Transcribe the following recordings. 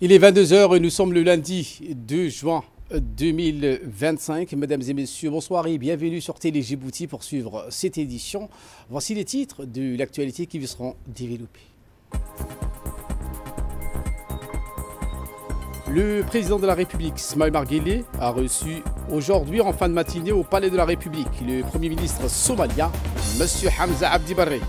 Il est 22 heures et nous sommes le lundi 2 juin 2025. Mesdames et messieurs, bonsoir et bienvenue sur Télé Djibouti pour suivre cette édition. Voici les titres de l'actualité qui vous seront développés. Le président de la République, Ismaïl Omar Guelleh, a reçu aujourd'hui en fin de matinée au Palais de la République le Premier ministre somalien, M. Hamza Abdi Barre.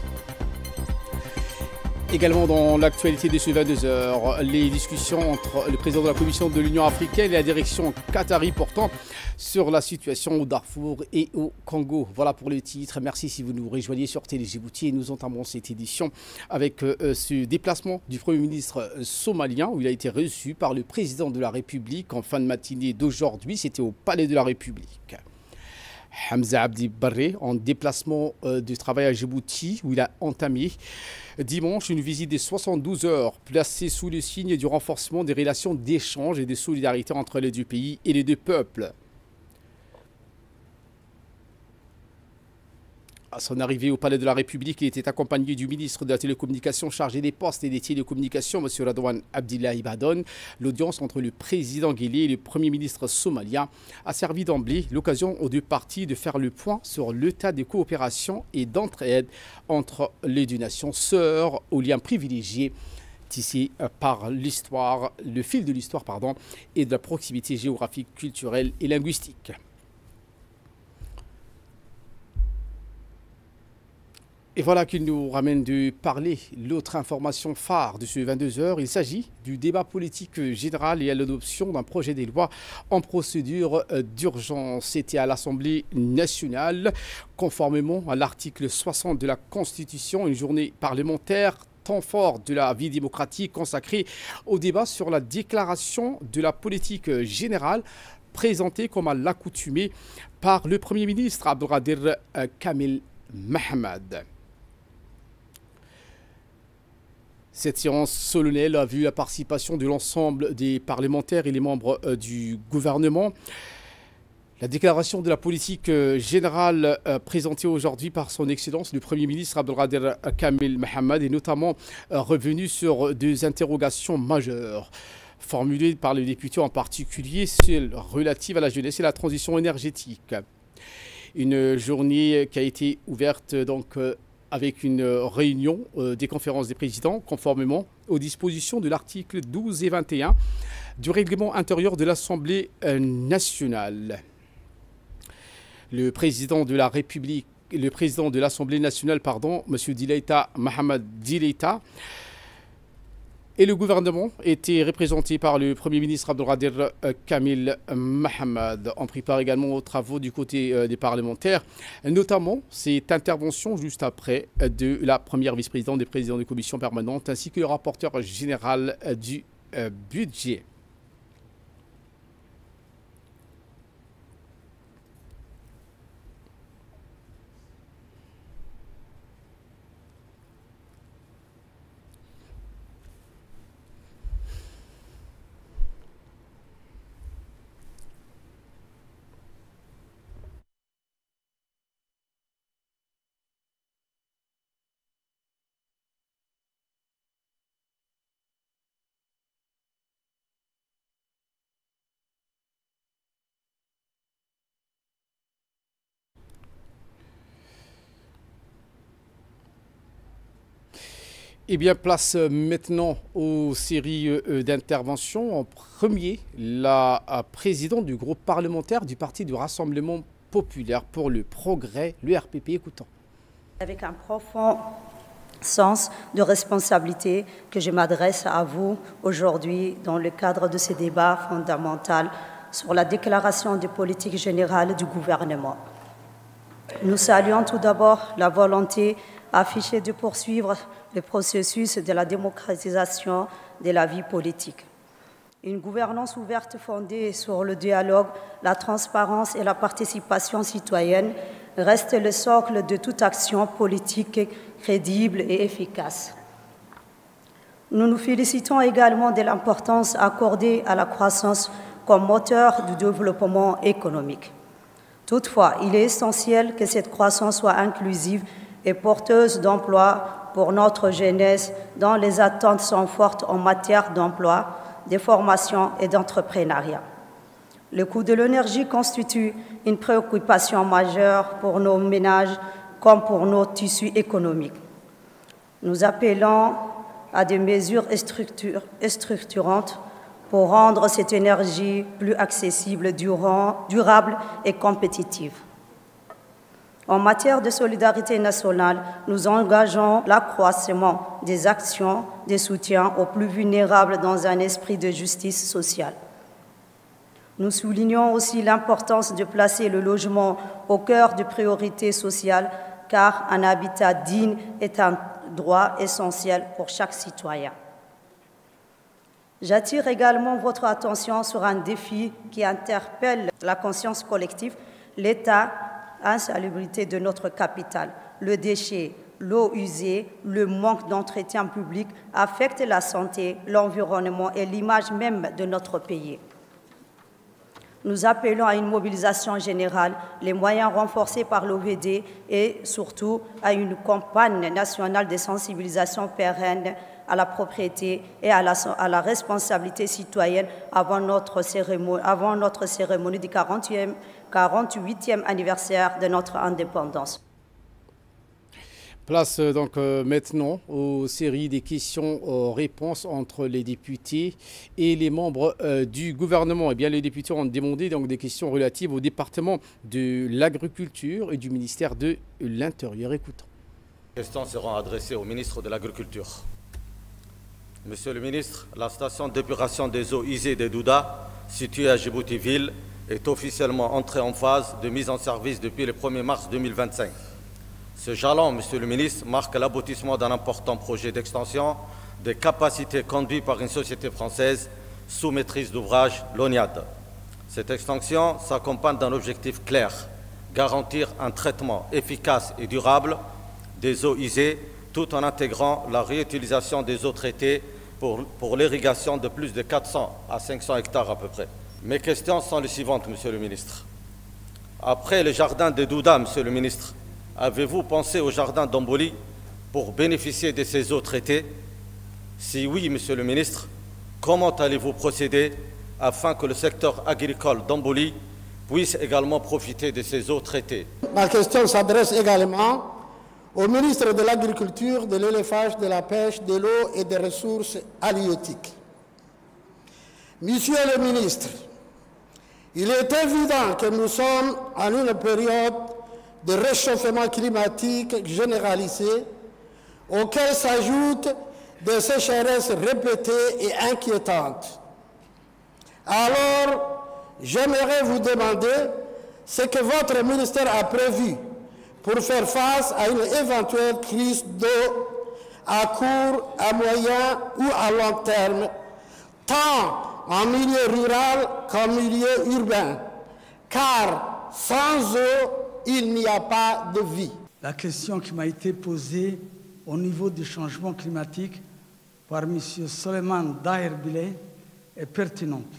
Également dans l'actualité de ce 22 heures, les discussions entre le président de la Commission de l'Union africaine et la direction qatari portant sur la situation au Darfour et au Congo. Voilà pour le titre. Merci si vous nous rejoignez sur Télé Djibouti et nous entamons cette édition avec ce déplacement du Premier ministre somalien où il a été reçu par le président de la République en fin de matinée d'aujourd'hui. C'était au Palais de la République. Hamza Abdi Barre en déplacement de travail à Djibouti où il a entamé dimanche une visite de 72 heures placée sous le signe du renforcement des relations d'échange et de solidarité entre les deux pays et les deux peuples. À son arrivée au Palais de la République, il était accompagné du ministre de la Télécommunication chargé des postes et des télécommunications, M. Radwan Abdillahi Badon. L'audience entre le président Guelleh et le Premier ministre somalien a servi d'emblée l'occasion aux deux parties de faire le point sur l'état de coopération et d'entraide entre les deux nations sœurs aux liens privilégiés tissés par l'histoire, le fil de l'histoire, et de la proximité géographique, culturelle et linguistique. Et voilà qui nous ramène de parler l'autre information phare de ce 22 heures. Il s'agit du débat politique général et à l'adoption d'un projet de loi en procédure d'urgence. C'était à l'Assemblée nationale, conformément à l'article 60 de la Constitution, une journée parlementaire temps fort de la vie démocratique consacrée au débat sur la déclaration de la politique générale présentée comme à l'accoutumée par le Premier ministre Abdelkader Kamel Mahamad. Cette séance solennelle a vu la participation de l'ensemble des parlementaires et les membres du gouvernement. La déclaration de la politique générale présentée aujourd'hui par son Excellence, le Premier ministre Abdelkader Kamel Mahamad, est notamment revenu sur deux interrogations majeures formulées par les députés, en particulier celle relative à la jeunesse et la transition énergétique. Une journée qui a été ouverte avec une réunion des conférences des présidents conformément aux dispositions de l'article 12 et 21 du règlement intérieur de l'Assemblée nationale. Le président de la République, le président de l'Assemblée nationale, M. Dileita Mohamed Dileita, et le gouvernement était représenté par le Premier ministre Abdelkader Kamel Mahamad. On prépare également aux travaux du côté des parlementaires, notamment cette intervention juste après de la première vice-présidente des présidents de commission permanente ainsi que le rapporteur général du budget. Eh bien, place maintenant aux séries d'interventions. En premier, la présidente du groupe parlementaire du Parti du Rassemblement populaire pour le progrès, le RPP. Écoutons. Avec un profond sens de responsabilité que je m'adresse à vous aujourd'hui dans le cadre de ce débat fondamental sur la déclaration de politique générale du gouvernement. Nous saluons tout d'abord la volonté affichée de poursuivre le processus de la démocratisation de la vie politique. Une gouvernance ouverte fondée sur le dialogue, la transparence et la participation citoyenne reste le socle de toute action politique crédible et efficace. Nous nous félicitons également de l'importance accordée à la croissance comme moteur du développement économique. Toutefois, il est essentiel que cette croissance soit inclusive et porteuse d'emplois pour notre jeunesse, dont les attentes sont fortes en matière d'emploi, des formations et d'entrepreneuriat. Le coût de l'énergie constitue une préoccupation majeure pour nos ménages comme pour nos tissus économiques. Nous appelons à des mesures structurantes pour rendre cette énergie plus accessible, durable et compétitive. En matière de solidarité nationale, nous engageons l'accroissement des actions de soutien aux plus vulnérables dans un esprit de justice sociale. Nous soulignons aussi l'importance de placer le logement au cœur des priorités sociales, car un habitat digne est un droit essentiel pour chaque citoyen. J'attire également votre attention sur un défi qui interpelle la conscience collective, l'état insalubrité de notre capitale. Le déchet, l'eau usée, le manque d'entretien public affectent la santé, l'environnement et l'image même de notre pays. Nous appelons à une mobilisation générale, les moyens renforcés par l'OVD et surtout à une campagne nationale de sensibilisation pérenne à la propriété et à la responsabilité citoyenne avant notre cérémonie du 48e anniversaire de notre indépendance. Place donc maintenant aux séries des questions-réponses entre les députés et les membres du gouvernement. Eh bien, les députés ont demandé donc des questions relatives au département de l'agriculture et du ministère de l'Intérieur. Écoutons. Les questions seront adressées au ministre de l'Agriculture. Monsieur le ministre, la station d'épuration des eaux usées de Douda, située à Djibouti-Ville, est officiellement entrée en phase de mise en service depuis le 1er mars 2025. Ce jalon, Monsieur le ministre, marque l'aboutissement d'un important projet d'extension des capacités conduit par une société française sous maîtrise d'ouvrage, l'ONIAD. Cette extension s'accompagne d'un objectif clair, garantir un traitement efficace et durable des eaux usées tout en intégrant la réutilisation des eaux traitées pour l'irrigation de plus de 400 à 500 hectares à peu près. Mes questions sont les suivantes, Monsieur le ministre. Après le jardin de Douda, Monsieur le ministre, avez-vous pensé au jardin d'Amboli pour bénéficier de ces eaux traitées? Si oui, Monsieur le ministre, comment allez-vous procéder afin que le secteur agricole d'Amboli puisse également profiter de ces eaux traitées? Ma question s'adresse également au ministre de l'Agriculture, de l'Élevage, de la Pêche, de l'Eau et des Ressources halieutiques. Monsieur le ministre, il est évident que nous sommes en une période de réchauffement climatique généralisé auquel s'ajoutent des sécheresses répétées et inquiétantes. Alors, j'aimerais vous demander ce que votre ministère a prévu pour faire face à une éventuelle crise d'eau à court, à moyen ou à long terme, tant en milieu rural qu'en milieu urbain, car sans eau, il n'y a pas de vie. La question qui m'a été posée au niveau du changement climatique par M. Soleiman Daher Bileh est pertinente.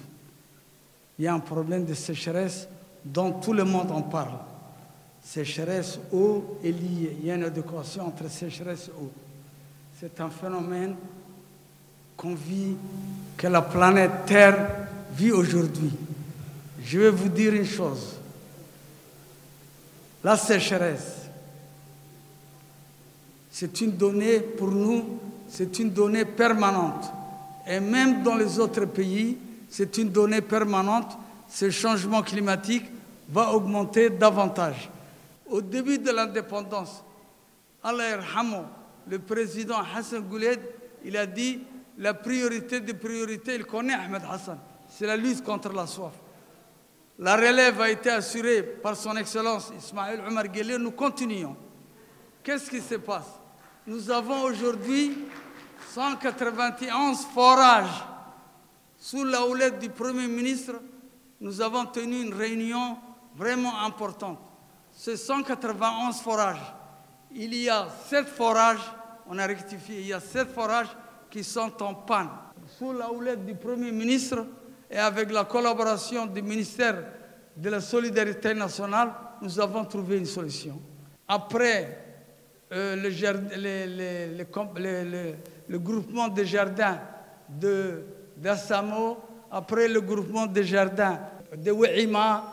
Il y a un problème de sécheresse dont tout le monde en parle. Sécheresse, eau est liée. Il y a une adéquation entre sécheresse et eau. C'est un phénomène qu'on vit, que la planète Terre vit aujourd'hui. Je vais vous dire une chose. La sécheresse, c'est une donnée pour nous, c'est une donnée permanente. Et même dans les autres pays, c'est une donnée permanente. Ce changement climatique va augmenter davantage. Au début de l'indépendance, Allah yarhamou, le président Hassan Gouled, il a dit la priorité des priorités, il connaît Ahmed Hassan, c'est la lutte contre la soif. La relève a été assurée par son Excellence Ismaël Omar Guelleh, nous continuons. Qu'est-ce qui se passe? Nous avons aujourd'hui 191 forages. Sous la houlette du Premier ministre, nous avons tenu une réunion vraiment importante. Ces 191 forages, il y a 7 forages, on a rectifié, il y a 7 forages qui sont en panne. Sous la houlette du Premier ministre et avec la collaboration du ministère de la Solidarité nationale, nous avons trouvé une solution. Après le groupement des jardins de d'Assamo, après le groupement des jardins de Ouima,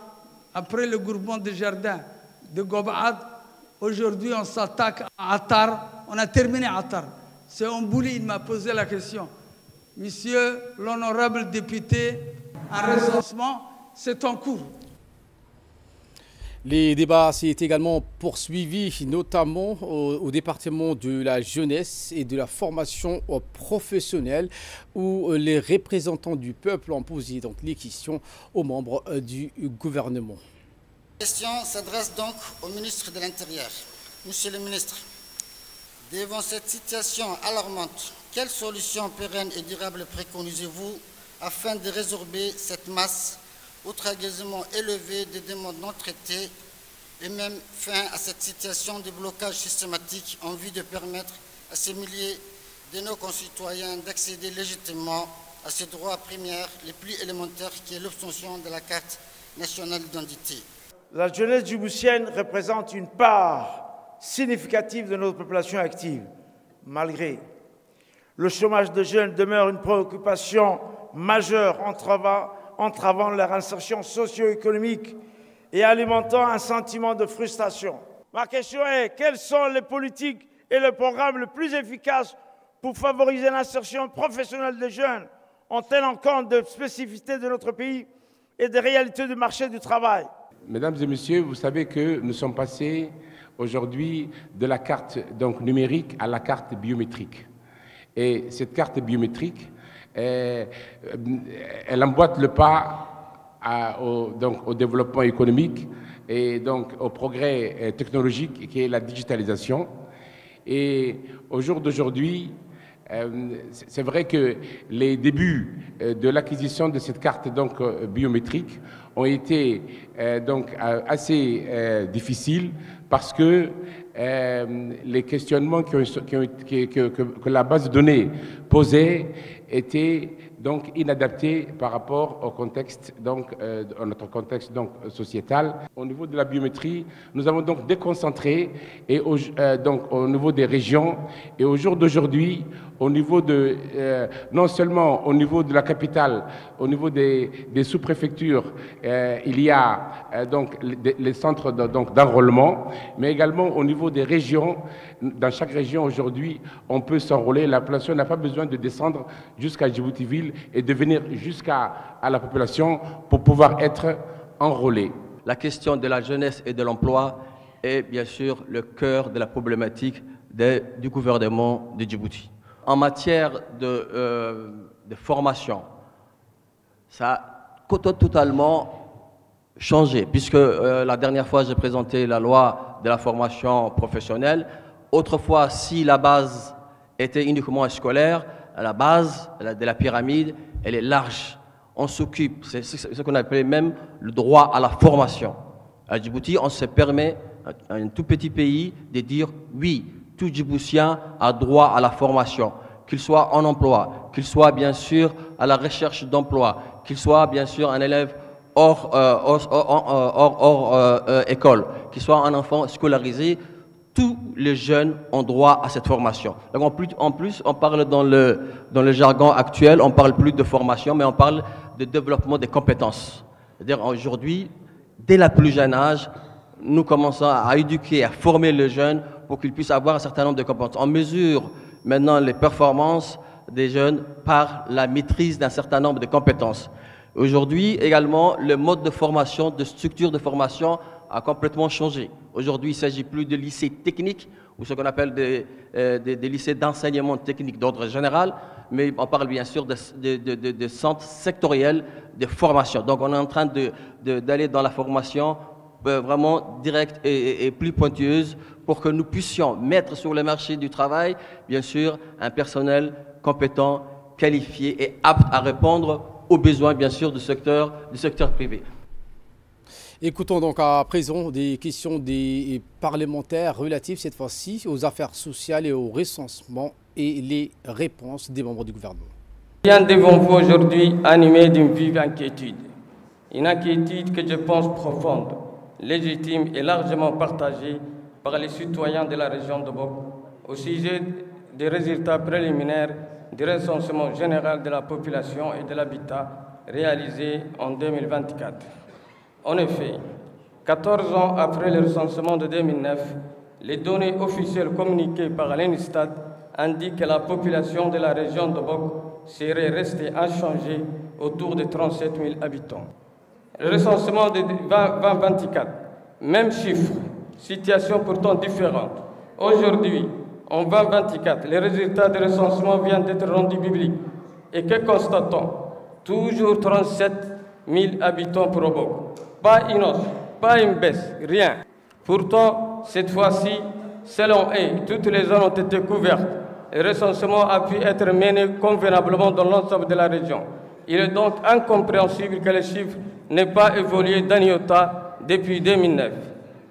après le groupement des jardins de Gobad. Aujourd'hui, on s'attaque à Attar. On a terminé Attar. C'est Ombouli, il m'a posé la question. Monsieur l'honorable député, un recensement, c'est en cours. Les débats s'est également poursuivis, notamment au département de la jeunesse et de la formation professionnelle, où les représentants du peuple ont posé donc les questions aux membres du gouvernement. La question s'adresse donc au ministre de l'Intérieur. Monsieur le ministre, devant cette situation alarmante, quelles solutions pérennes et durables préconisez-vous afin de résorber cette masse outrageusement élevée de demandes non traitées et même fin à cette situation de blocage systématique en vue de permettre à ces milliers de nos concitoyens d'accéder légitimement à ces droits primaires les plus élémentaires qui est l'obtention de la carte nationale d'identité. La jeunesse djiboutienne représente une part significative de notre population active. Malgré le chômage de jeunes demeure une préoccupation majeure entravant leur insertion socio-économique et alimentant un sentiment de frustration. Ma question est, quelles sont les politiques et les programmes les plus efficaces pour favoriser l'insertion professionnelle des jeunes en tenant compte des spécificités de notre pays et des réalités du marché du travail? Mesdames et messieurs, vous savez que nous sommes passés aujourd'hui de la carte donc, numérique à la carte biométrique. Et cette carte biométrique, elle emboîte le pas au développement économique et donc au progrès technologique qui est la digitalisation. Et au jour d'aujourd'hui, c'est vrai que les débuts de l'acquisition de cette carte donc, biométrique ont été donc, assez difficiles parce que les questionnements que la base de données posait étaient donc inadaptés par rapport au contexte, donc, à notre contexte donc, sociétal. Au niveau de la biométrie, nous avons donc déconcentré et donc, au niveau des régions et au jour d'aujourd'hui, au niveau de, non seulement au niveau de la capitale, au niveau des sous-préfectures, il y a donc les centres d'enrôlement, mais également au niveau des régions. Dans chaque région aujourd'hui, on peut s'enrôler. La population n'a pas besoin de descendre jusqu'à Djibouti-Ville et de venir jusqu'à la population pour pouvoir être enrôlée. La question de la jeunesse et de l'emploi est bien sûr le cœur de la problématique du gouvernement de Djibouti. En matière de formation, ça a totalement changé, puisque la dernière fois j'ai présenté la loi de la formation professionnelle. Autrefois, si la base était uniquement scolaire, la base de la pyramide, elle est large. On s'occupe, c'est ce qu'on appelait même le droit à la formation. À Djibouti, on se permet, un tout petit pays, de dire oui, tout Djiboutien a droit à la formation, qu'il soit en emploi, qu'il soit bien sûr à la recherche d'emploi, qu'il soit bien sûr un élève hors école, qu'il soit un enfant scolarisé. Tous les jeunes ont droit à cette formation. Donc en plus, on parle dans le jargon actuel, on ne parle plus de formation, mais on parle de développement des compétences. C'est-à-dire aujourd'hui, dès le plus jeune âge, nous commençons à éduquer, à former les jeunes pour qu'ils puissent avoir un certain nombre de compétences. On mesure maintenant les performances des jeunes par la maîtrise d'un certain nombre de compétences. Aujourd'hui, également, le mode de formation, de structure de formation a complètement changé. Aujourd'hui, il ne s'agit plus de lycées techniques ou ce qu'on appelle des lycées d'enseignement technique d'ordre général, mais on parle bien sûr de centres sectoriels de formation. Donc, on est en train d'aller dans la formation vraiment directe et plus pointueuse pour que nous puissions mettre sur le marché du travail, bien sûr, un personnel compétent, qualifié et apte à répondre aux besoins, bien sûr, du secteur privé. Écoutons donc à présent des questions des parlementaires relatives cette fois-ci aux affaires sociales et au recensement et les réponses des membres du gouvernement. Je viens devant vous aujourd'hui animé d'une vive inquiétude. Une inquiétude que je pense profonde, légitime et largement partagée par les citoyens de la région de Bok au sujet des résultats préliminaires du recensement général de la population et de l'habitat réalisé en 2024. En effet, 14 ans après le recensement de 2009, les données officielles communiquées par l'ENISTAT indiquent que la population de la région de Bok serait restée inchangée autour de 37 000 habitants. Le recensement de 2024, même chiffre, situation pourtant différente. Aujourd'hui, en 2024, les résultats du recensement viennent d'être rendus publics. Et que constatons? Toujours 37 000 habitants pour Bok. Pas une hausse, pas une baisse, rien. Pourtant, cette fois-ci, selon eux, toutes les zones ont été couvertes. Le recensement a pu être mené convenablement dans l'ensemble de la région. Il est donc incompréhensible que les chiffres n'aient pas évolué d'un iota depuis 2009,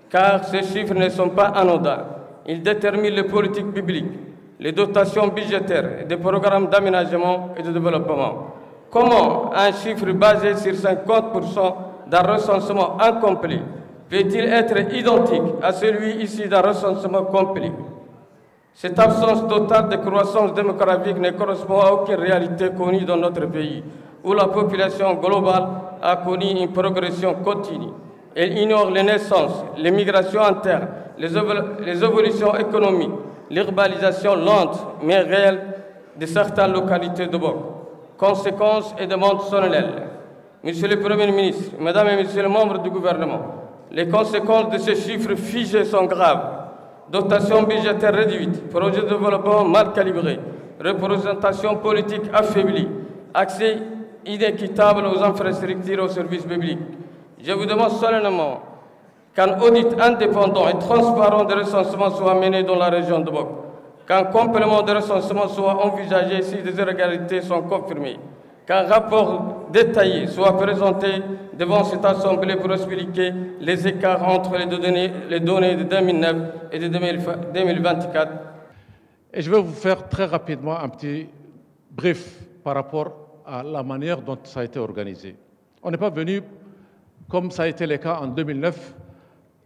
car ces chiffres ne sont pas anodins. Ils déterminent les politiques publiques, les dotations budgétaires et des programmes d'aménagement et de développement. Comment un chiffre basé sur 50% d'un recensement incomplet peut-il être identique à celui issu d'un recensement complet? Cette absence totale de croissance démographique ne correspond à aucune réalité connue dans notre pays, où la population globale a connu une progression continue. Elle ignore les naissances, les migrations internes, les évolutions économiques, l'urbanisation lente mais réelle de certaines localités de Bok. Conséquences et demandes solennelles. Monsieur le Premier ministre, Mesdames et Messieurs les membres du gouvernement, les conséquences de ces chiffres figés sont graves. Dotation budgétaire réduite, projet de développement mal calibré, représentation politique affaiblie, accès inéquitable aux infrastructures et aux services publics. Je vous demande solennellement qu'un audit indépendant et transparent de recensement soit mené dans la région de Bok, qu'un complément de recensement soit envisagé si des irrégularités sont confirmées, qu'un rapport détaillé soit présenté devant cette Assemblée pour expliquer les écarts entre les données de 2009 et de 2024. Et je vais vous faire très rapidement un petit brief par rapport à la manière dont ça a été organisé. On n'est pas venu, comme ça a été le cas en 2009,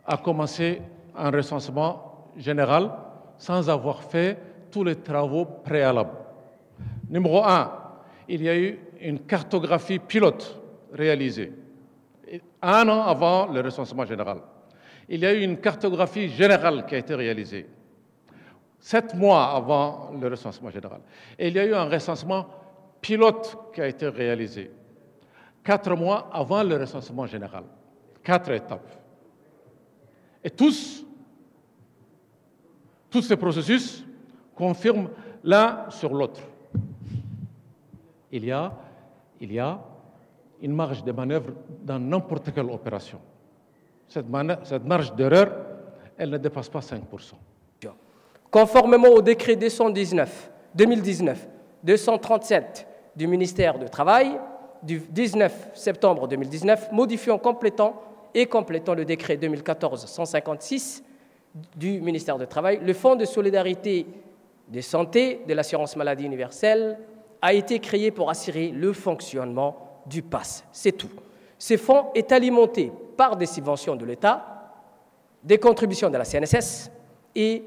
à commencer un recensement général sans avoir fait tous les travaux préalables. Numéro 1, il y a eu une cartographie pilote réalisée, 1 an avant le recensement général. Il y a eu une cartographie générale qui a été réalisée, 7 mois avant le recensement général. Et il y a eu un recensement pilote qui a été réalisé, 4 mois avant le recensement général. 4 étapes. Et tous ces processus confirment l'un sur l'autre. Il y a une marge de manœuvre dans n'importe quelle opération. Cette marge d'erreur, elle ne dépasse pas 5%. Conformément au décret 2019-237 du ministère du Travail du 19 septembre 2019, modifiant, complétant le décret 2014-156 du ministère du Travail, le Fonds de solidarité de santé de l'assurance maladie universelle a été créé pour assurer le fonctionnement du PASS. C'est tout. Ce fonds est alimenté par des subventions de l'État, des contributions de la CNSS et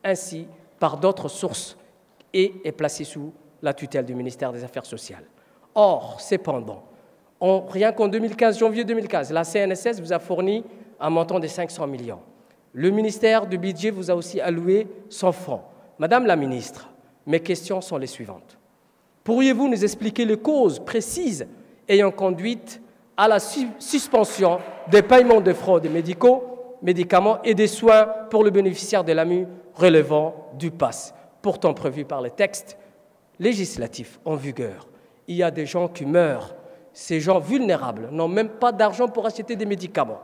ainsi par d'autres sources et est placé sous la tutelle du ministère des Affaires sociales. Or, cependant, rien qu'en janvier 2015, la CNSS vous a fourni un montant de 500 millions. Le ministère du Budget vous a aussi alloué son fonds. Madame la ministre, mes questions sont les suivantes. Pourriez-vous nous expliquer les causes précises ayant conduit à la suspension des paiements de fraude des médicaments et des soins pour le bénéficiaire de l'AMU relevant du PASS, pourtant prévu par les textes législatifs en vigueur? Il y a des gens qui meurent. Ces gens vulnérables n'ont même pas d'argent pour acheter des médicaments.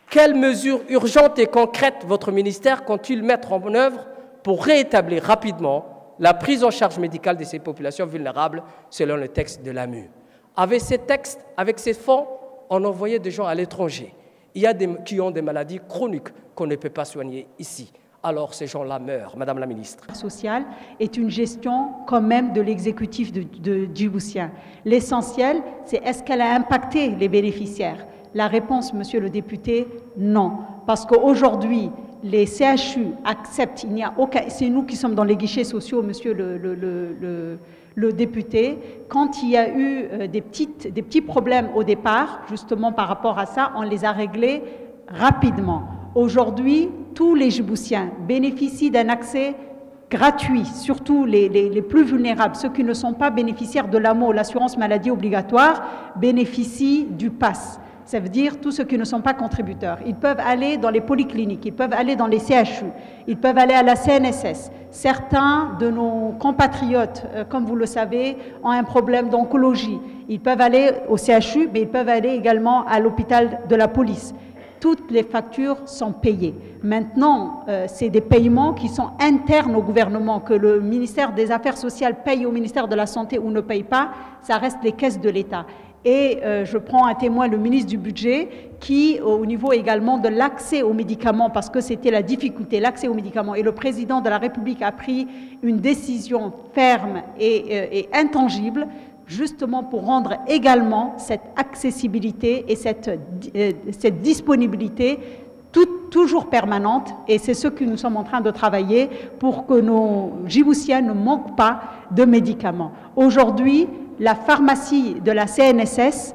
Quelles mesures urgentes et concrètes votre ministère compte-t-il mettre en œuvre pour rétablir rapidement la prise en charge médicale de ces populations vulnérables selon le texte de l'AMU? Avec ces textes, avec ces fonds, on envoyait des gens à l'étranger. Il y a des qui ont des maladies chroniques qu'on ne peut pas soigner ici. Alors ces gens-là meurent, Madame la ministre. Sociale est une gestion quand même de l'exécutif djiboutien. L'essentiel, c'est est-ce qu'elle a impacté les bénéficiaires? La réponse, monsieur le député, non. Parce qu'aujourd'hui, les CHU acceptent, il n'y a aucun, c'est nous qui sommes dans les guichets sociaux, monsieur le député, quand il y a eu des petits problèmes au départ, justement par rapport à ça, on les a réglés rapidement. Aujourd'hui, tous les Djiboutiens bénéficient d'un accès gratuit, surtout les plus vulnérables, ceux qui ne sont pas bénéficiaires de l'AMO, l'assurance maladie obligatoire, bénéficient du PASS. Ça veut dire tous ceux qui ne sont pas contributeurs. Ils peuvent aller dans les polycliniques, ils peuvent aller dans les CHU, ils peuvent aller à la CNSS. Certains de nos compatriotes, comme vous le savez, ont un problème d'oncologie. Ils peuvent aller au CHU, mais ils peuvent aller également à l'hôpital de la police. Toutes les factures sont payées. Maintenant, c'est des paiements qui sont internes au gouvernement, que le ministère des Affaires sociales paye au ministère de la Santé ou ne paye pas, ça reste les caisses de l'État. Et je prends à témoin le ministre du Budget qui, au niveau également de l'accès aux médicaments, parce que c'était la difficulté, l'accès aux médicaments, et le président de la République a pris une décision ferme et intangible, justement pour rendre également cette accessibilité et cette disponibilité toujours permanente, et c'est ce que nous sommes en train de travailler pour que nos Djiboutiens ne manquent pas de médicaments. Aujourd'hui, la pharmacie de la CNSS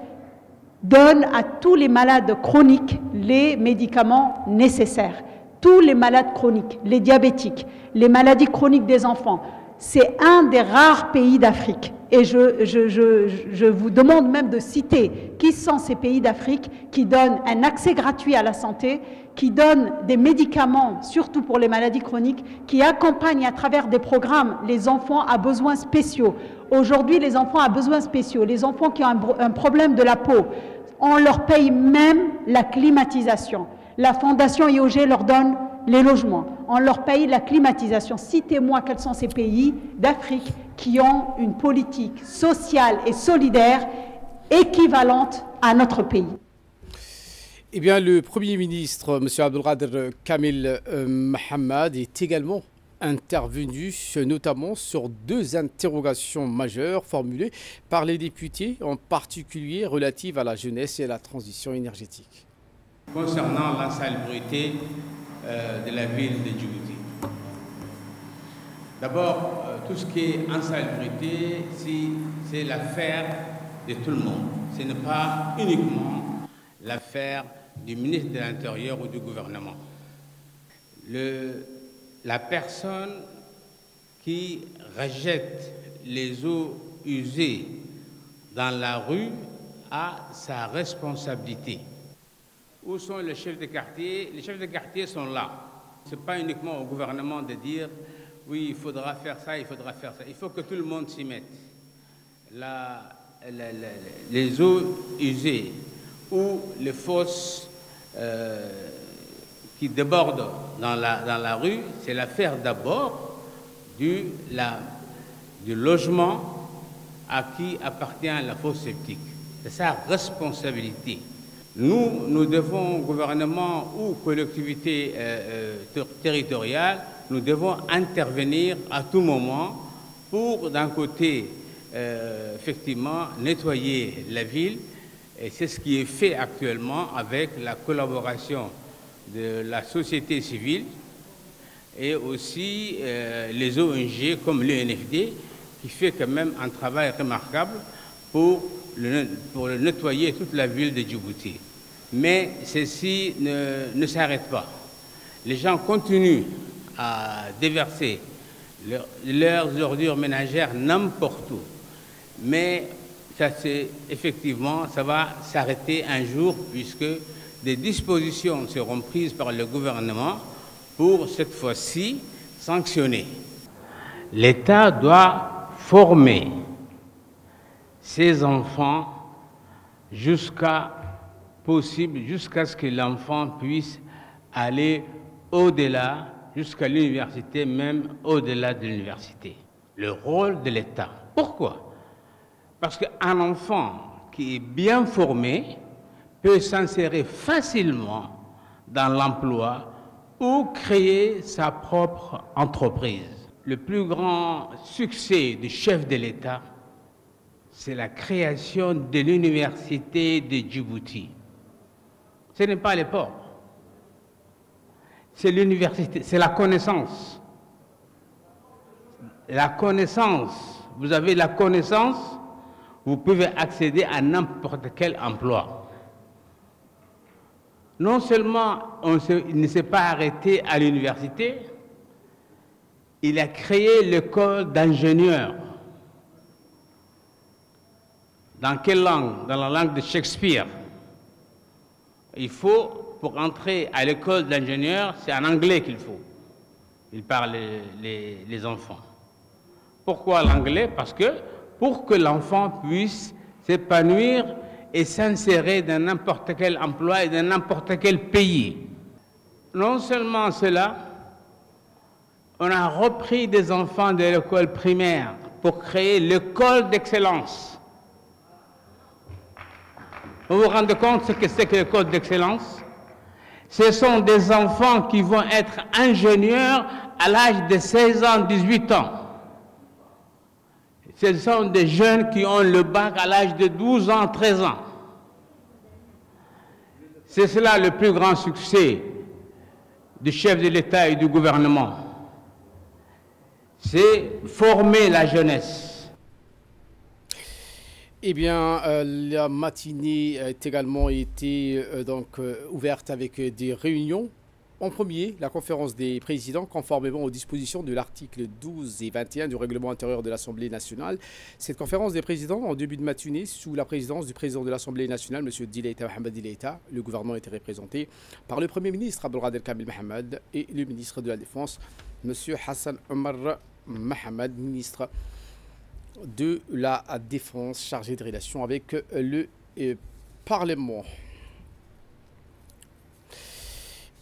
donne à tous les malades chroniques les médicaments nécessaires. Tous les malades chroniques, les diabétiques, les maladies chroniques des enfants. C'est un des rares pays d'Afrique. Et je vous demande même de citer qui sont ces pays d'Afrique qui donnent un accès gratuit à la santé, qui donnent des médicaments, surtout pour les maladies chroniques, qui accompagnent à travers des programmes les enfants à besoins spéciaux. Aujourd'hui, les enfants à besoins spéciaux, les enfants qui ont un problème de la peau, on leur paye même la climatisation. La Fondation IOG leur donne les logements, on leur paye la climatisation. Citez-moi quels sont ces pays d'Afrique qui ont une politique sociale et solidaire équivalente à notre pays. Eh bien, le Premier ministre, M. Abdelkader Kamel Mohamed, est également intervenu notamment sur deux interrogations majeures formulées par les députés, en particulier relatives à la jeunesse et à la transition énergétique. Concernant l'insalubrité de la ville de Djibouti. D'abord, tout ce qui est insalubrité, c'est l'affaire de tout le monde. Ce n'est pas uniquement l'affaire du ministre de l'Intérieur ou du gouvernement. La personne qui rejette les eaux usées dans la rue a sa responsabilité. Où sont les chefs de quartier? Les chefs de quartier sont là. Ce n'est pas uniquement au gouvernement de dire oui, il faudra faire ça, il faudra faire ça. Il faut que tout le monde s'y mette. Les eaux usées ou les fosses qui débordent dans la rue, c'est l'affaire d'abord du logement à qui appartient la fosse septique. C'est sa responsabilité. Nous devons, gouvernement ou collectivité territoriale, nous devons intervenir à tout moment pour, d'un côté, effectivement, nettoyer la ville. Et c'est ce qui est fait actuellement avec la collaboration de la société civile et aussi les ONG comme l'UNFD, qui fait quand même un travail remarquable pour nettoyer toute la ville de Djibouti. Mais ceci ne s'arrête pas. Les gens continuent à déverser leurs ordures ménagères n'importe où. Mais ça, effectivement, ça va s'arrêter un jour puisque des dispositions seront prises par le gouvernement pour, cette fois-ci, sanctionner. L'État doit former ses enfants jusqu'à ce que l'enfant puisse aller au-delà, jusqu'à l'université, même au-delà de l'université. Le rôle de l'État. Pourquoi? Parce qu'un enfant qui est bien formé peut s'insérer facilement dans l'emploi ou créer sa propre entreprise. Le plus grand succès du chef de l'État, c'est la création de l'université de Djibouti. Ce n'est pas les ports. c'est l'université, c'est la connaissance. La connaissance, vous avez la connaissance, vous pouvez accéder à n'importe quel emploi. Non seulement il ne s'est pas arrêté à l'université, il a créé l'école d'ingénieurs. Dans quelle langue? Dans la langue de Shakespeare. Il faut, pour entrer à l'école d'ingénieurs, c'est en anglais qu'il faut. Ils parlent les enfants. Pourquoi l'anglais? Parce que pour que l'enfant puisse s'épanouir et s'insérer dans n'importe quel emploi et dans n'importe quel pays. Non seulement cela, on a repris des enfants de l'école primaire pour créer l'école d'excellence. Vous vous rendez compte ce que c'est que l'école d'excellence? Ce sont des enfants qui vont être ingénieurs à l'âge de 16 ans, 18 ans. Ce sont des jeunes qui ont le bac à l'âge de 12 ans, 13 ans. C'est cela le plus grand succès du chef de l'État et du gouvernement. C'est former la jeunesse. Eh bien, la matinée a également été ouverte avec des réunions. En premier, la conférence des présidents, conformément aux dispositions de l'article 12 et 21 du règlement intérieur de l'Assemblée nationale. Cette conférence des présidents, en début de matinée, sous la présidence du président de l'Assemblée nationale, M. Dileïta Mohamed Dileïta, le gouvernement était représenté par le Premier ministre Abdelkader Kamil Mohamed et le ministre de la Défense, M. Hassan Omar Mohamed, ministre de la Défense chargé des relations avec le Parlement.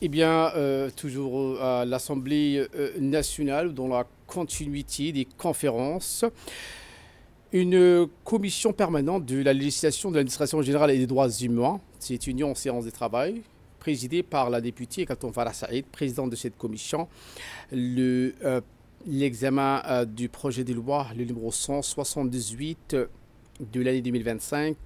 Eh bien, toujours à l'Assemblée nationale, dans la continuité des conférences, une commission permanente de la législation de l'administration générale et des droits humains s'est unie en séance de travail, présidée par la députée Kaltoum Farah Saïd, présidente de cette commission. L'examen du projet de loi, le numéro 178 de l'année 2025,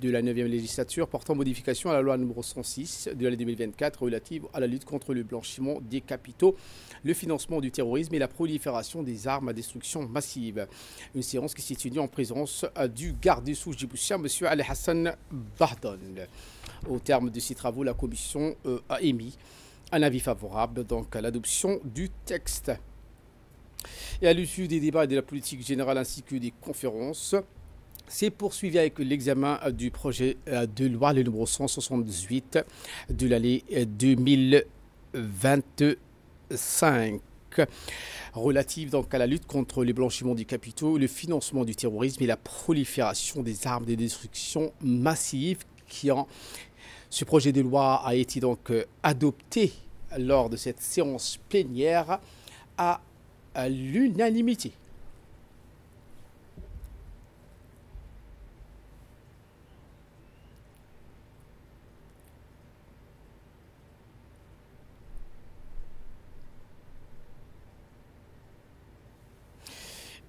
de la 9e législature, portant modification à la loi numéro 106 de l'année 2024 relative à la lutte contre le blanchiment des capitaux, le financement du terrorisme et la prolifération des armes à destruction massive. Une séance qui s'est tenue en présence du garde des Sceaux djiboutien, M. Ali Hassan Bardon. Au terme de ces travaux, la commission a émis un avis favorable donc à l'adoption du texte. Et à l'issue des débats et de la politique générale ainsi que des conférences, c'est poursuivi avec l'examen du projet de loi, le numéro 178 de l'année 2025, relative donc à la lutte contre le blanchiment des capitaux, le financement du terrorisme et la prolifération des armes de destruction massive. Ce projet de loi a été donc adopté lors de cette séance plénière à l'unanimité.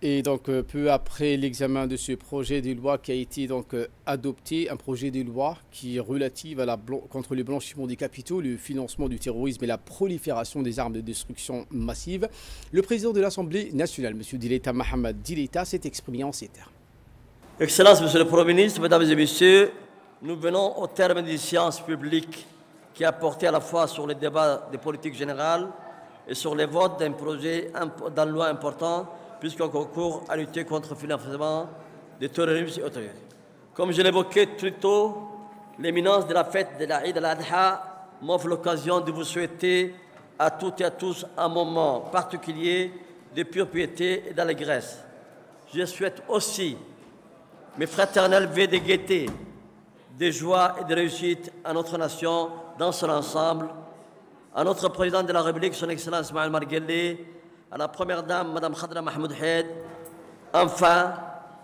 Et donc, peu après l'examen de ce projet de loi qui a été donc adopté, un projet de loi qui est relatif à contre le blanchiment des capitaux, le financement du terrorisme et la prolifération des armes de destruction massive, le président de l'Assemblée nationale, M. Dileïta Mohamed Dileïta, s'est exprimé en ces termes. Excellences, Monsieur le Premier ministre, Mesdames et Messieurs, nous venons au terme d'une séance publique qui a porté à la fois sur le débat des politiques générales et sur les votes d'un projet d'une loi important, puisqu'on concourt à lutter contre le financement du terrorisme et autres. Comme je l'évoquais plus tôt, l'imminence de la fête de la Eid al-Adha m'offre l'occasion de vous souhaiter à toutes et à tous un moment particulier de pure piété et d'allégresse. Je souhaite aussi mes fraternels vœux de gaieté, de joie et de réussite à notre nation dans son ensemble, à notre président de la République, son Excellence Ismaël Marguerite, à la première dame, Mme Khadra Mahmoud Haid. Enfin,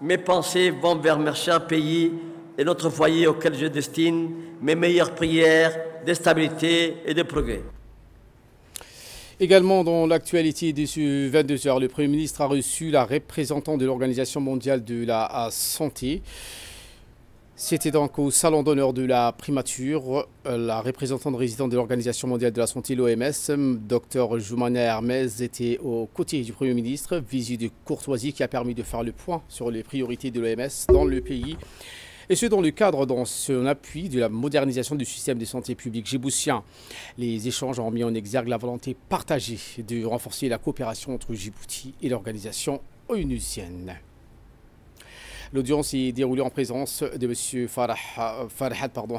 mes pensées vont vers mes chers pays et notre foyer auquel je destine mes meilleures prières de stabilité et de progrès. Également dans l'actualité de ce 22h, le Premier ministre a reçu la représentante de l'Organisation mondiale de la santé. C'était donc au salon d'honneur de la primature, la représentante résidente de l'Organisation mondiale de la santé, l'OMS, Dr Joumana Hermès, était aux côtés du Premier ministre, visite de courtoisie qui a permis de faire le point sur les priorités de l'OMS dans le pays. Et ce, dans le cadre, dans son appui de la modernisation du système de santé publique djiboutien. Les échanges ont mis en exergue la volonté partagée de renforcer la coopération entre Djibouti et l'organisation onusienne. L'audience est déroulée en présence de M.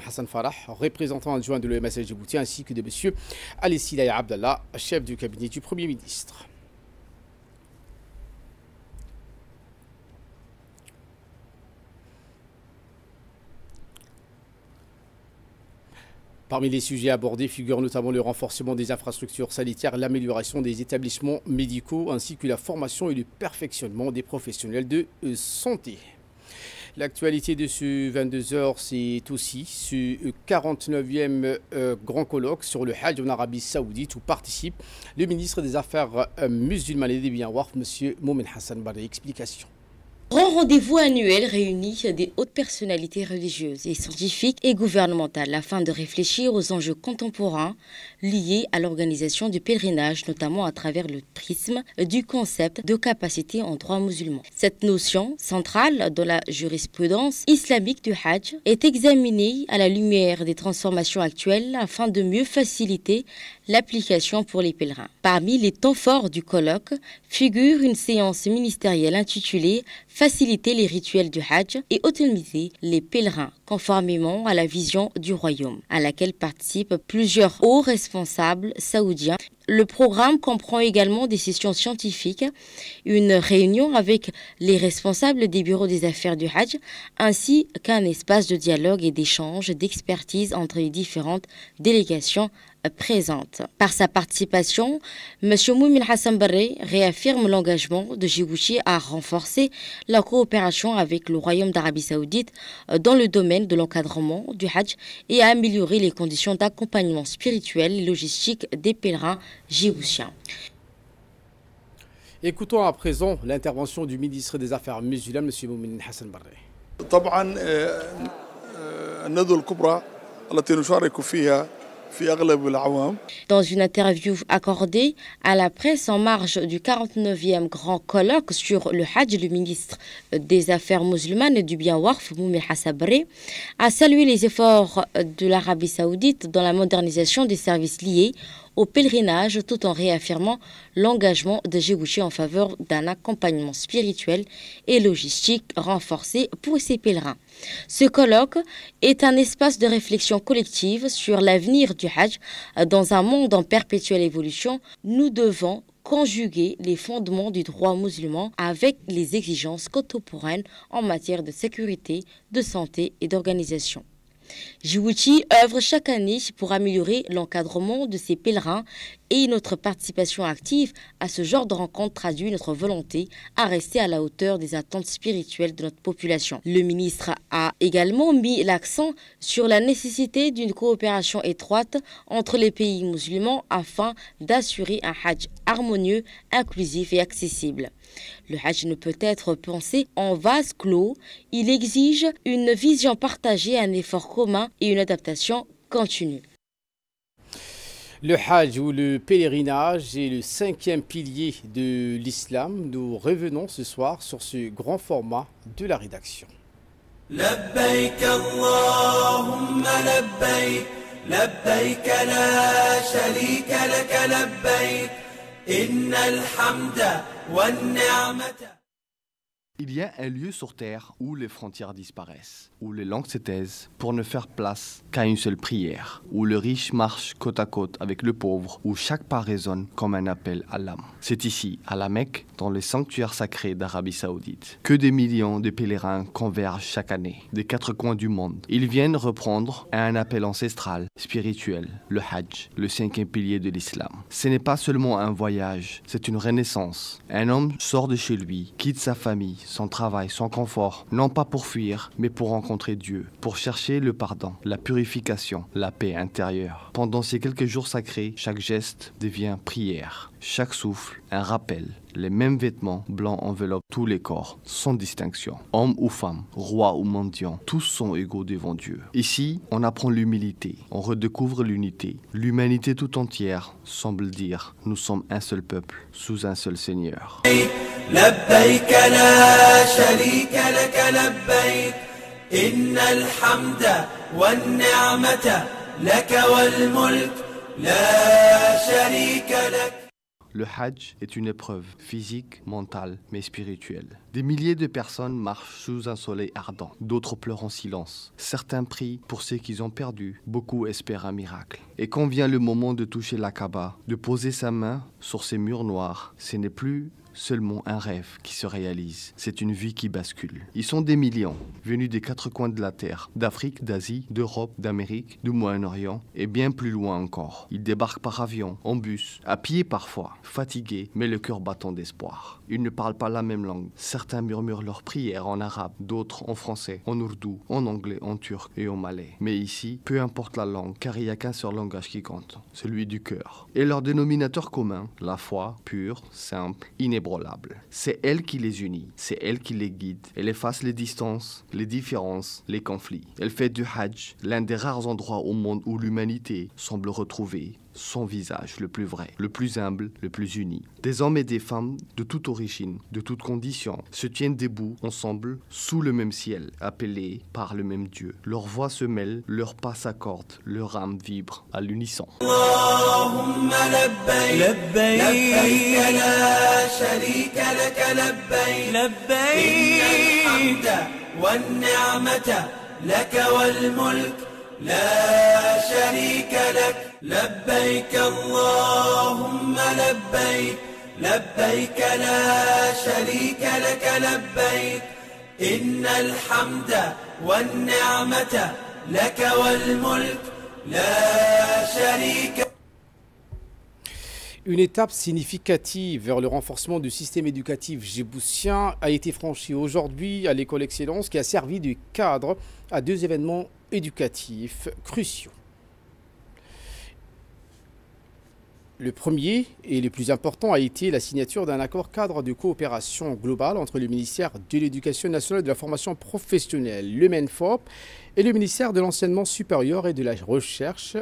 Hassan Farah, représentant adjoint de l'OMS à Djibouti, ainsi que de M. Ali Silaya Abdallah, chef du cabinet du Premier ministre. Parmi les sujets abordés figurent notamment le renforcement des infrastructures sanitaires, l'amélioration des établissements médicaux ainsi que la formation et le perfectionnement des professionnels de santé. L'actualité de ce 22h, c'est aussi ce 49e grand colloque sur le Hajj en Arabie Saoudite où participe le ministre des Affaires musulmanes et des biens waqf, M. Moumen Hassan Barre. Explication. Grand rendez-vous annuel réunit des hautes personnalités religieuses et scientifiques et gouvernementales afin de réfléchir aux enjeux contemporains liés à l'organisation du pèlerinage, notamment à travers le prisme du concept de capacité en droit musulman. Cette notion centrale dans la jurisprudence islamique du Hajj est examinée à la lumière des transformations actuelles afin de mieux faciliter l'application pour les pèlerins. Parmi les temps forts du colloque figure une séance ministérielle intitulée « Faciliter les rituels du Hajj et autonomiser les pèlerins conformément à la vision du royaume », à laquelle participent plusieurs hauts responsables saoudiens. Le programme comprend également des sessions scientifiques, une réunion avec les responsables des bureaux des affaires du Hajj, ainsi qu'un espace de dialogue et d'échange d'expertise entre les différentes délégations présente. Par sa participation, M. Moumen Hassan Barre réaffirme l'engagement de Djibouti à renforcer la coopération avec le Royaume d'Arabie Saoudite dans le domaine de l'encadrement du Hajj et à améliorer les conditions d'accompagnement spirituel et logistique des pèlerins djiboutiens. Écoutons à présent l'intervention du ministre des Affaires musulmanes, M. Moumen Hassan Barre. Dans une interview accordée à la presse en marge du 49e grand colloque sur le Hajj, le ministre des Affaires musulmanes et du bien waqf, Moumen Hassan Barre, a salué les efforts de l'Arabie Saoudite dans la modernisation des services liés au pèlerinage tout en réaffirmant l'engagement de Djibouti en faveur d'un accompagnement spirituel et logistique renforcé pour ses pèlerins. Ce colloque est un espace de réflexion collective sur l'avenir du Hajj. Dans un monde en perpétuelle évolution, nous devons conjuguer les fondements du droit musulman avec les exigences contemporaines en matière de sécurité, de santé et d'organisation. Djibouti œuvre chaque année pour améliorer l'encadrement de ses pèlerins et notre participation active à ce genre de rencontre traduit notre volonté à rester à la hauteur des attentes spirituelles de notre population. Le ministre a également mis l'accent sur la nécessité d'une coopération étroite entre les pays musulmans afin d'assurer un Hajj harmonieux, inclusif et accessible. Le Hajj ne peut être pensé en vase clos, il exige une vision partagée, un effort commun et une adaptation continue. Le Hajj ou le pèlerinage est le 5e pilier de l'islam. Nous revenons ce soir sur ce grand format de la rédaction. لبيك اللهم لبيك لبيك لا شريك لك لبيك إن الحمد والنعمة. Il y a un lieu sur Terre où les frontières disparaissent, où les langues se taisent pour ne faire place qu'à une seule prière, où le riche marche côte à côte avec le pauvre, où chaque pas résonne comme un appel à l'âme. C'est ici, à la Mecque, dans les sanctuaires sacrés d'Arabie Saoudite, que des millions de pèlerins convergent chaque année, des 4 coins du monde. Ils viennent reprendre un appel ancestral, spirituel, le Hajj, le 5e pilier de l'islam. Ce n'est pas seulement un voyage, c'est une renaissance. Un homme sort de chez lui, quitte sa famille, son travail, son confort, non pas pour fuir, mais pour rencontrer Dieu, pour chercher le pardon, la purification, la paix intérieure. Pendant ces quelques jours sacrés, chaque geste devient prière, chaque souffle un rappel Les mêmes vêtements blancs enveloppent tous les corps, sans distinction. Hommes ou femmes, rois ou mendiants, tous sont égaux devant Dieu. Ici, on apprend l'humilité, on redécouvre l'unité. L'humanité tout entière semble dire « Nous sommes un seul peuple, sous un seul Seigneur ». لبيك لا شريك لك لبيك إن الحمد والنعمة لك والملك لا شريك لك. Le Hajj est une épreuve physique, mentale, mais spirituelle. Des milliers de personnes marchent sous un soleil ardent. D'autres pleurent en silence. Certains prient pour ceux qu'ils ont perdus. Beaucoup espèrent un miracle. Et quand vient le moment de toucher la Kaaba, de poser sa main sur ces murs noirs, ce n'est plus seulement un rêve qui se réalise, c'est une vie qui bascule. Ils sont des millions, venus des quatre coins de la Terre, d'Afrique, d'Asie, d'Europe, d'Amérique, du Moyen-Orient et bien plus loin encore. Ils débarquent par avion, en bus, à pied parfois, fatigués, mais le cœur battant d'espoir. Ils ne parlent pas la même langue. Certains murmurent leurs prières en arabe, d'autres en français, en ourdou, en anglais, en turc et en malais. Mais ici, peu importe la langue, car il n'y a qu'un seul langage qui compte, celui du cœur. Et leur dénominateur commun, la foi, pure, simple, inébranlable. C'est elle qui les unit, c'est elle qui les guide. Elle efface les distances, les différences, les conflits. Elle fait du Hajj l'un des rares endroits au monde où l'humanité semble retrouver son visage le plus vrai, le plus humble, le plus uni. Des hommes et des femmes de toute origine, de toutes conditions, se tiennent debout ensemble sous le même ciel, appelés par le même Dieu. Leurs voix se mêlent, leurs pas s'accordent, leur âme vibre à l'unisson. اللهم لبيك لبيك لا شريك لك لبيك لبيك إن الحمد والنعمة لك والملك لا شريك لك لبيك اللهم لبيك لبيك لا شريك لك لبيك إن الحمد والنعمة لك والملك لا شريك. Une étape significative vers le renforcement du système éducatif djiboutien a été franchie aujourd'hui à l'école Excellence qui a servi de cadre à deux événements éducatifs cruciaux. Le premier et le plus important a été la signature d'un accord cadre de coopération globale entre le ministère de l'Éducation nationale et de la formation professionnelle, le MENFOP, et le ministère de l'Enseignement supérieur et de la Recherche.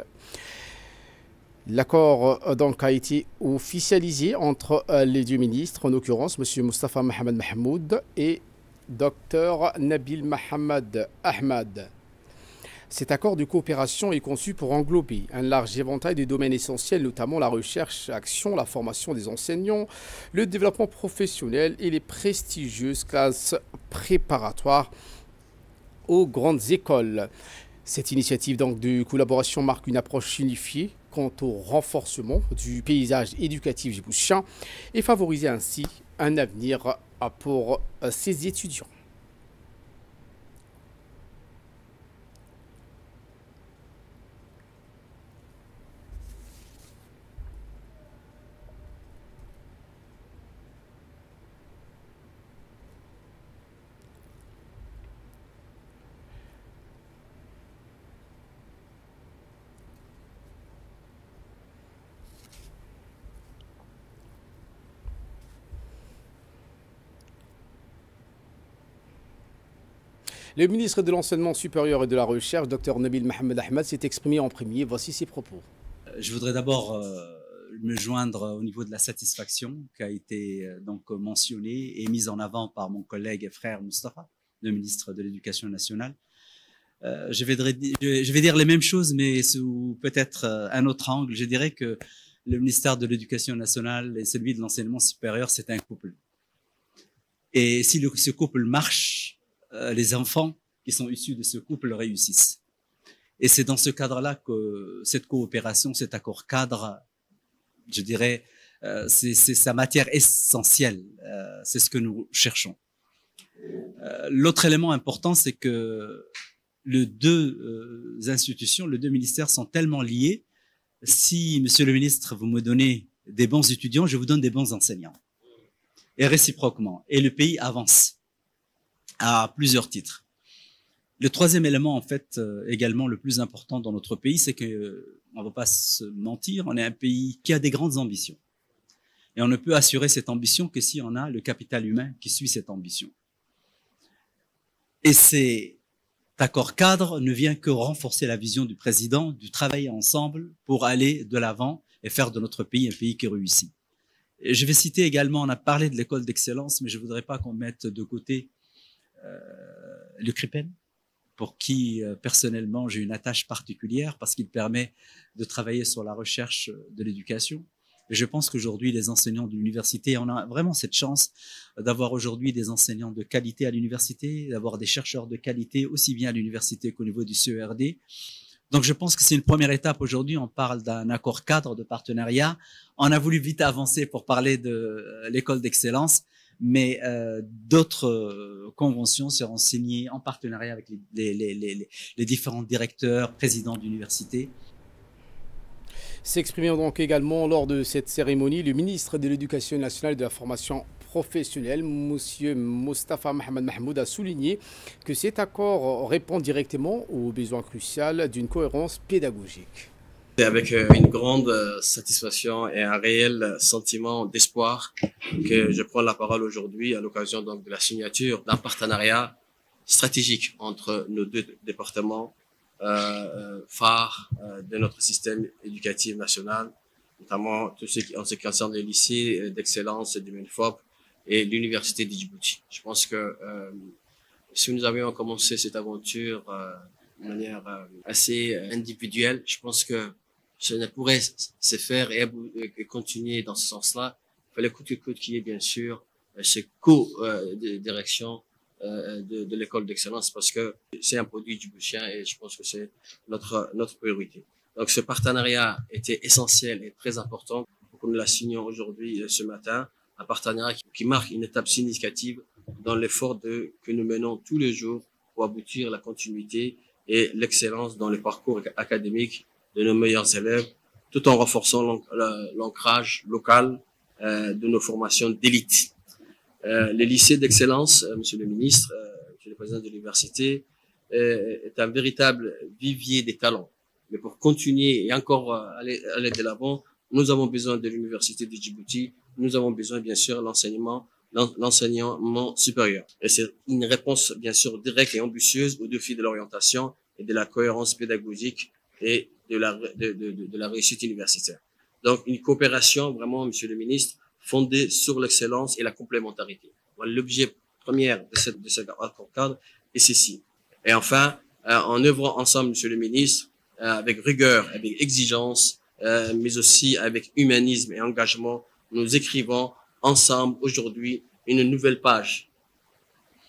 L'accord donc a été officialisé entre les deux ministres, en l'occurrence M. Moustapha Mohamed Mahmoud et Dr Nabil Mohamed Ahmad. Cet accord de coopération est conçu pour englober un large éventail de domaines essentiels, notamment la recherche, l'action, la formation des enseignants, le développement professionnel et les prestigieuses classes préparatoires aux grandes écoles. Cette initiative donc, de collaboration marque une approche unifiée quant au renforcement du paysage éducatif djiboutien et favoriser ainsi un avenir pour ses étudiants. Le ministre de l'Enseignement supérieur et de la Recherche, Dr Nabil Mohamed Ahmad, s'est exprimé en premier. Voici ses propos. Je voudrais d'abord me joindre au niveau de la satisfaction qui a été donc mentionnée et mise en avant par mon collègue et frère Moustapha, le ministre de l'Éducation nationale. Je vais dire les mêmes choses, mais sous peut-être un autre angle. Je dirais que le ministère de l'Éducation nationale et celui de l'Enseignement supérieur, c'est un couple. Et si ce couple marche, les enfants qui sont issus de ce couple réussissent. Et c'est dans ce cadre-là que cette coopération, cet accord cadre, je dirais, c'est sa matière essentielle. C'est ce que nous cherchons. L'autre élément important, c'est que les deux institutions, les deux ministères sont tellement liés. Si, monsieur le ministre, vous me donnez des bons étudiants, je vous donne des bons enseignants. Et réciproquement. Et le pays avance à plusieurs titres. Le troisième élément, en fait, également le plus important dans notre pays, c'est que, on ne va pas se mentir, on est un pays qui a des grandes ambitions. Et on ne peut assurer cette ambition que si on a le capital humain qui suit cette ambition. Et cet accord cadre ne vient que renforcer la vision du président, du travailler ensemble pour aller de l'avant et faire de notre pays un pays qui réussit. Et je vais citer également, on a parlé de l'école d'excellence, mais je ne voudrais pas qu'on mette de côté le CRIPEN, pour qui personnellement j'ai une attache particulière parce qu'il permet de travailler sur la recherche de l'éducation. Et je pense qu'aujourd'hui, les enseignants de l'université, on a vraiment cette chance d'avoir aujourd'hui des enseignants de qualité à l'université, d'avoir des chercheurs de qualité aussi bien à l'université qu'au niveau du CERD. Donc je pense que c'est une première étape aujourd'hui. On parle d'un accord cadre de partenariat. On a voulu vite avancer pour parler de l'école d'excellence, mais d'autres conventions seront signées en partenariat avec les différents directeurs, présidents d'université. S'exprimant donc également lors de cette cérémonie, le ministre de l'Éducation nationale et de la formation professionnelle, M. Mostafa Mohamed Mahmoud, a souligné que cet accord répond directement aux besoins cruciaux d'une cohérence pédagogique. C'est avec une grande satisfaction et un réel sentiment d'espoir que je prends la parole aujourd'hui à l'occasion donc de la signature d'un partenariat stratégique entre nos deux départements phares de notre système éducatif national, notamment tout ce qui en ce qui concerne les lycées d'excellence du MENFOP et l'université de Djibouti. Je pense que si nous avions commencé cette aventure de manière assez individuelle, je pense que ça ne pourrait se faire et continuer dans ce sens-là. Il fallait coûte que coûte qu'il y ait bien sûr ce co-direction de l'école d'excellence parce que c'est un produit djiboutien et je pense que c'est notre priorité. Donc ce partenariat était essentiel et très important pour que nous la signions aujourd'hui ce matin, un partenariat qui marque une étape significative dans l'effort que nous menons tous les jours pour aboutir à la continuité et l'excellence dans le parcours académique de nos meilleurs élèves, tout en renforçant l'ancrage local de nos formations d'élite. Les lycées d'excellence, Monsieur le ministre, Monsieur le président de l'université, est un véritable vivier des talents. Mais pour continuer et encore aller de l'avant, nous avons besoin de l'université de Djibouti, nous avons besoin bien sûr de l'enseignement supérieur. Et c'est une réponse bien sûr directe et ambitieuse aux défis de l'orientation et de la cohérence pédagogique et de la réussite universitaire. Donc une coopération vraiment, Monsieur le ministre, fondée sur l'excellence et la complémentarité. Voilà, l'objet premier de cet accord cadre est ceci. Et enfin, en œuvrant ensemble, Monsieur le ministre, avec rigueur, avec exigence, mais aussi avec humanisme et engagement, nous écrivons ensemble aujourd'hui une nouvelle page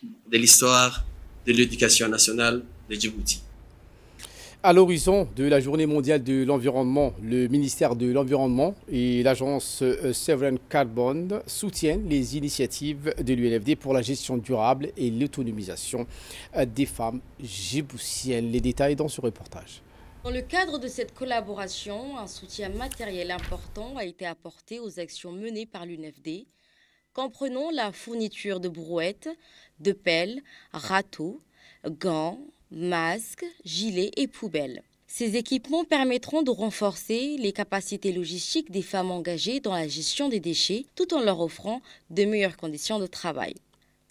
de l'histoire de l'éducation nationale de Djibouti. À l'horizon de la Journée mondiale de l'environnement, le ministère de l'Environnement et l'agence Sovereign Carbon soutiennent les initiatives de l'UNFD pour la gestion durable et l'autonomisation des femmes djiboutiennes. Les détails dans ce reportage. Dans le cadre de cette collaboration, un soutien matériel important a été apporté aux actions menées par l'UNFD, comprenant la fourniture de brouettes, de pelles, râteaux, gants, masques, gilets et poubelles. Ces équipements permettront de renforcer les capacités logistiques des femmes engagées dans la gestion des déchets tout en leur offrant de meilleures conditions de travail.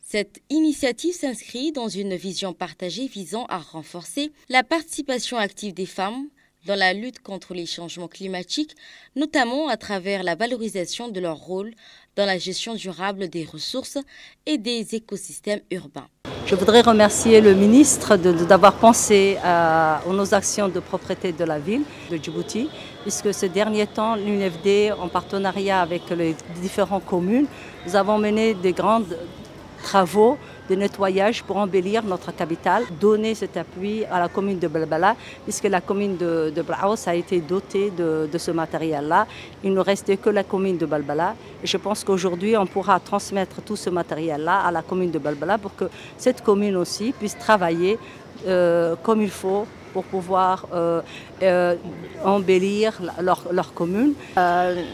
Cette initiative s'inscrit dans une vision partagée visant à renforcer la participation active des femmes dans la lutte contre les changements climatiques, notamment à travers la valorisation de leur rôle dans la gestion durable des ressources et des écosystèmes urbains. Je voudrais remercier le ministre d'avoir pensé à nos actions de propreté de la ville de Djibouti, puisque ces derniers temps, l'UNFD, en partenariat avec les différentes communes, nous avons mené des grands travaux de nettoyage pour embellir notre capitale, donner cet appui à la commune de Balbala, puisque la commune de Braos a été dotée de ce matériel-là. Il ne restait que la commune de Balbala. Et je pense qu'aujourd'hui, on pourra transmettre tout ce matériel-là à la commune de Balbala pour que cette commune aussi puisse travailler comme il faut pour pouvoir embellir leur commune.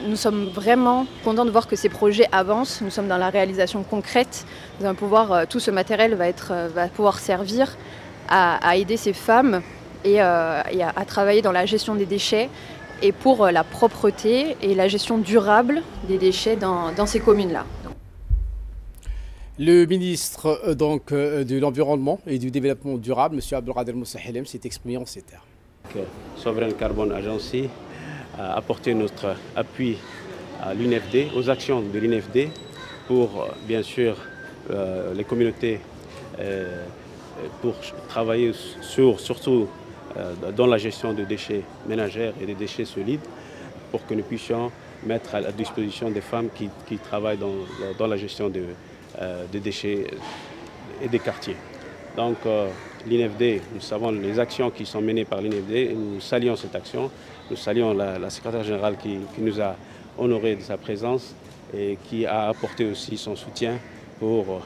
Nous sommes vraiment contents de voir que ces projets avancent. Nous sommes dans la réalisation concrète. Nous allons pouvoir, tout ce matériel va pouvoir servir à aider ces femmes et à travailler dans la gestion des déchets et pour la propreté et la gestion durable des déchets dans ces communes-là. Le ministre de l'Environnement et du Développement durable, M. Abdelkader Moussa Helem, s'est exprimé en ces termes. Sovereign Carbon Agency a apporté notre appui à l'UNFD, aux actions de l'UNFD pour bien sûr les communautés, pour travailler surtout dans la gestion de déchets ménagères et des déchets solides, pour que nous puissions mettre à disposition des femmes qui travaillent dans la gestion des déchets et des quartiers. Donc l'INFD, nous savons les actions qui sont menées par l'INFD, nous saluons cette action, nous saluons la secrétaire générale qui nous a honorés de sa présence et qui a apporté aussi son soutien pour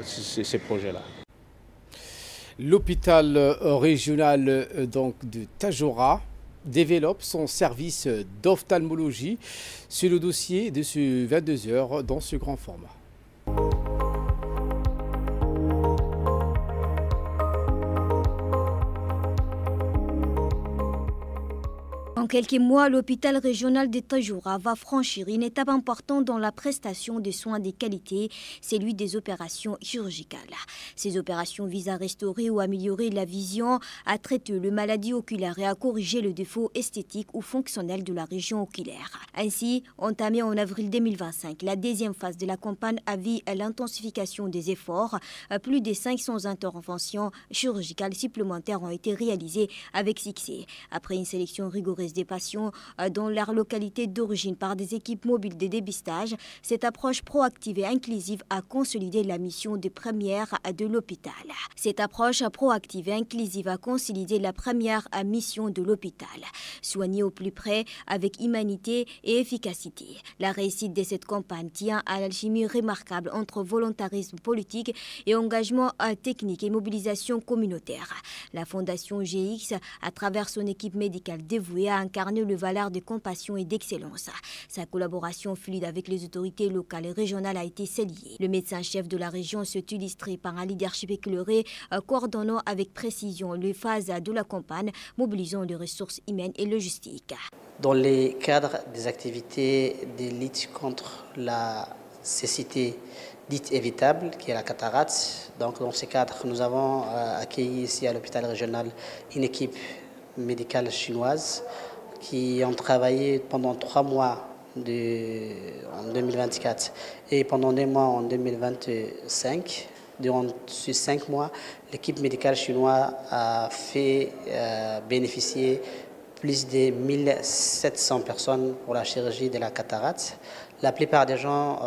ces projets-là. L'hôpital régional de Tadjoura développe son service d'ophtalmologie. C'est le dossier de ce 22h dans ce grand format. En quelques mois, l'hôpital régional de Tadjoura va franchir une étape importante dans la prestation de soins de qualité, celui des opérations chirurgicales. Ces opérations visent à restaurer ou améliorer la vision, à traiter les maladies oculaires et à corriger le défaut esthétique ou fonctionnel de la région oculaire. Ainsi, entamée en avril 2025, la deuxième phase de la campagne a vu l'intensification des efforts. Plus de 500 interventions chirurgicales supplémentaires ont été réalisées avec succès. Après une sélection rigoureuse des patients dans leur localité d'origine par des équipes mobiles de dépistage, cette approche proactive et inclusive a consolidé la mission de première de l'hôpital. Cette approche proactive et inclusive a consolidé la première mission de l'hôpital. Soigner au plus près avec humanité et efficacité. La réussite de cette campagne tient à l'alchimie remarquable entre volontarisme politique et engagement technique et mobilisation communautaire. La Fondation GX, à travers son équipe médicale dévouée, a incarné le valeur de compassion et d'excellence. Sa collaboration fluide avec les autorités locales et régionales a été saluée. Le médecin-chef de la région s'est illustré par un leadership éclairé, coordonnant avec précision les phases de la campagne, mobilisant les ressources humaines et logistiques. Dans les cadres des activités de lutte contre la cécité dite évitable, qui est la cataracte, donc dans ces cadres, nous avons accueilli ici à l'hôpital régional une équipe médicale chinoise qui ont travaillé pendant 3 mois en 2024 et pendant 2 mois en 2025. Durant ces 5 mois, l'équipe médicale chinoise a fait bénéficier plus de 1700 personnes pour la chirurgie de la cataracte. La plupart des gens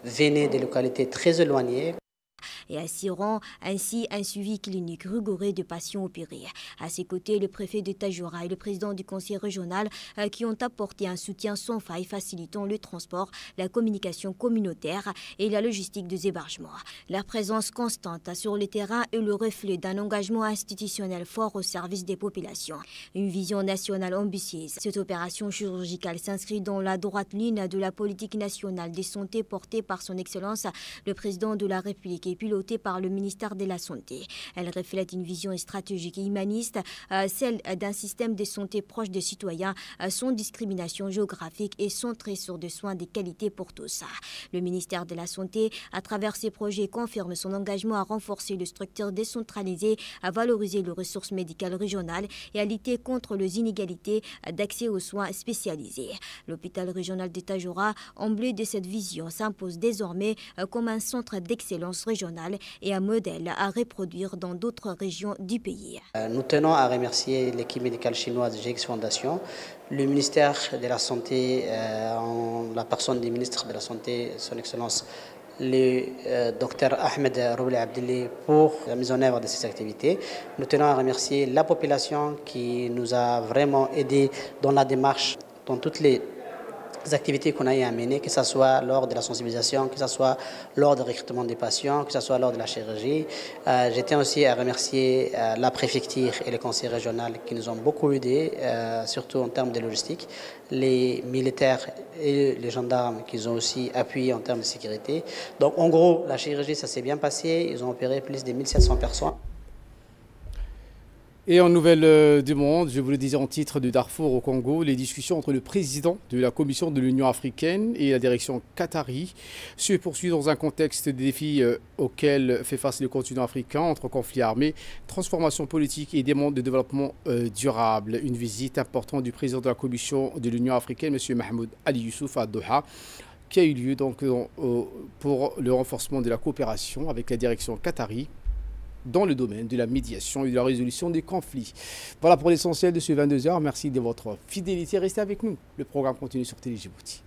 venaient des localités très éloignées. Et assurant ainsi un suivi clinique rigoureux de patients opérés. À ses côtés, le préfet de Tadjoura et le président du conseil régional qui ont apporté un soutien sans faille facilitant le transport, la communication communautaire et la logistique des hébergements. Leur présence constante sur le terrain est le reflet d'un engagement institutionnel fort au service des populations. Une vision nationale ambitieuse. Cette opération chirurgicale s'inscrit dans la droite ligne de la politique nationale de santé portée par son Excellence, le président de la République et pilotée par le ministère de la Santé. Elle reflète une vision stratégique et humaniste, celle d'un système de santé proche des citoyens, sans discrimination géographique et centré sur des soins de qualité pour tous. Le ministère de la Santé, à travers ses projets, confirme son engagement à renforcer les structures décentralisées, à valoriser les ressources médicales régionales et à lutter contre les inégalités d'accès aux soins spécialisés. L'hôpital régional de Tadjoura, emblème de cette vision, s'impose désormais comme un centre d'excellence régional et un modèle à reproduire dans d'autres régions du pays. Nous tenons à remercier l'équipe médicale chinoise de GX Foundation, le ministère de la Santé, en la personne du ministre de la Santé, son Excellence, le docteur Ahmed Roubli Abdelli pour la mise en œuvre de ces activités. Nous tenons à remercier la population qui nous a vraiment aidés dans la démarche, dans toutes les activités qu'on a eu à mener, que ce soit lors de la sensibilisation, que ce soit lors du recrutement des patients, que ce soit lors de la chirurgie. Je tiens aussi à remercier la préfecture et le conseil régional qui nous ont beaucoup aidés, surtout en termes de logistique, les militaires et les gendarmes qui nous ont aussi appuyé en termes de sécurité. Donc en gros, la chirurgie, ça s'est bien passé. Ils ont opéré plus de 1700 personnes. Et en nouvelle du monde, je vous le disais en titre de Darfour au Congo, les discussions entre le président de la Commission de l'Union africaine et la direction qatari se poursuivent dans un contexte de défis auxquels fait face le continent africain entre conflits armés, transformation politique et demandes de développement durable. Une visite importante du président de la Commission de l'Union africaine, M. Mahmoud Ali Youssouf à Doha, qui a eu lieu donc, pour le renforcement de la coopération avec la direction qatari dans le domaine de la médiation et de la résolution des conflits. Voilà pour l'essentiel de ce 22h. Merci de votre fidélité. Restez avec nous. Le programme continue sur Télé Djibouti.